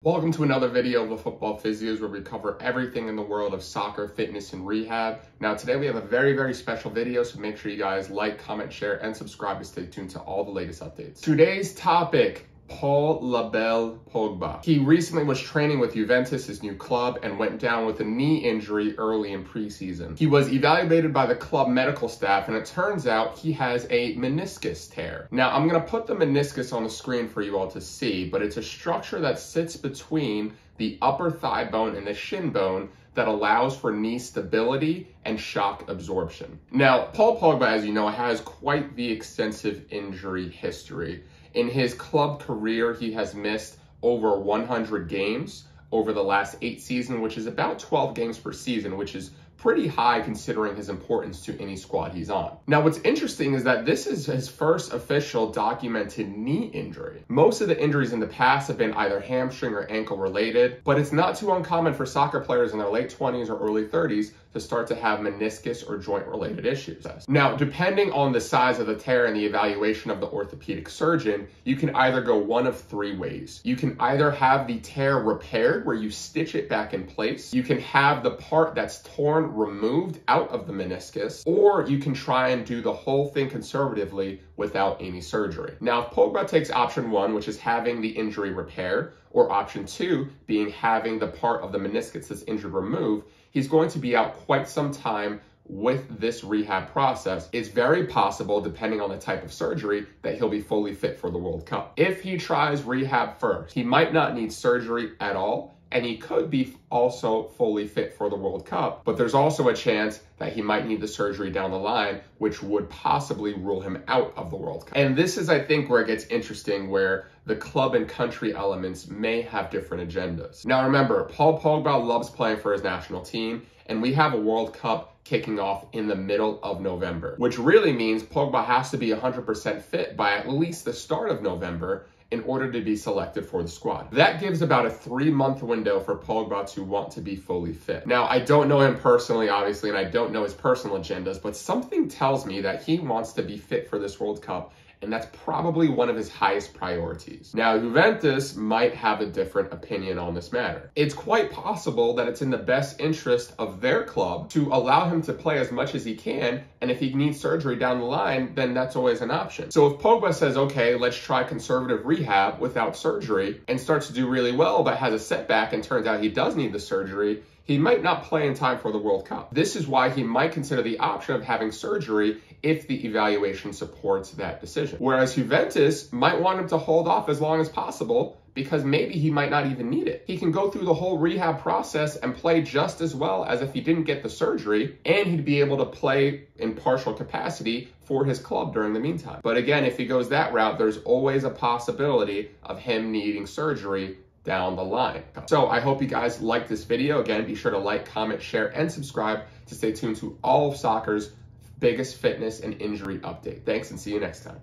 Welcome to another video of the Football Physios, where we cover everything in the world of soccer, fitness, and rehab. Now today we have a very special video, so make sure you guys like, comment, share, and subscribe to stay tuned to all the latest updates. Today's topic: Paul Pogba. He recently was training with Juventus, his new club, and went down with a knee injury early in preseason. He was evaluated by the club medical staff, and it turns out he has a meniscus tear. Now, I'm going to put the meniscus on the screen for you all to see, but it's a structure that sits between the upper thigh bone and the shin bone that allows for knee stability and shock absorption. Now, Paul Pogba, as you know, has quite the extensive injury history. In his club career, he has missed over 100 games over the last 8 seasons, which is about 12 games per season, which is pretty high considering his importance to any squad he's on. Now, what's interesting is that this is his first official documented knee injury. Most of the injuries in the past have been either hamstring or ankle related, but it's not too uncommon for soccer players in their late 20s or early 30s to start to have meniscus or joint related issues. Now, depending on the size of the tear and the evaluation of the orthopedic surgeon, you can either go one of 3 ways. You can either have the tear repaired, where you stitch it back in place. You can have the part that's torn removed out of the meniscus, or you can try and do the whole thing conservatively without any surgery. Now, if Pogba takes option 1, which is having the injury repaired, or option 2 being having the part of the meniscus that's injured removed, he's going to be out quite some time with this rehab process. It's very possible, depending on the type of surgery, that he'll be fully fit for the World Cup. If he tries rehab first, he might not need surgery at all, and he could be also fully fit for the World Cup, but there's also a chance that he might need the surgery down the line, which would possibly rule him out of the World Cup. And this is, I think, where it gets interesting, where the club and country elements may have different agendas. Now remember, Paul Pogba loves playing for his national team, and we have a World Cup kicking off in the middle of November, which really means Pogba has to be 100% fit by at least the start of November in order to be selected for the squad. That gives about a 3-month window for Pogba to want to be fully fit. Now, I don't know him personally, obviously, and I don't know his personal agendas, but something tells me that he wants to be fit for this World Cup, and that's probably one of his highest priorities. Now, Juventus might have a different opinion on this matter. It's quite possible that it's in the best interest of their club to allow him to play as much as he can, and if he needs surgery down the line, then that's always an option. So if Pogba says, okay, let's try conservative rehab without surgery, and starts to do really well, but has a setback and turns out he does need the surgery, he might not play in time for the World Cup. This is why he might consider the option of having surgery if the evaluation supports that decision. Whereas Juventus might want him to hold off as long as possible, because maybe he might not even need it. He can go through the whole rehab process and play just as well as if he didn't get the surgery, and he'd be able to play in partial capacity for his club during the meantime. But again, if he goes that route, there's always a possibility of him needing surgery down the line. So I hope you guys like this video. Again, be sure to like, comment, share, and subscribe to stay tuned to all of soccer's biggest fitness and injury update. Thanks, and see you next time.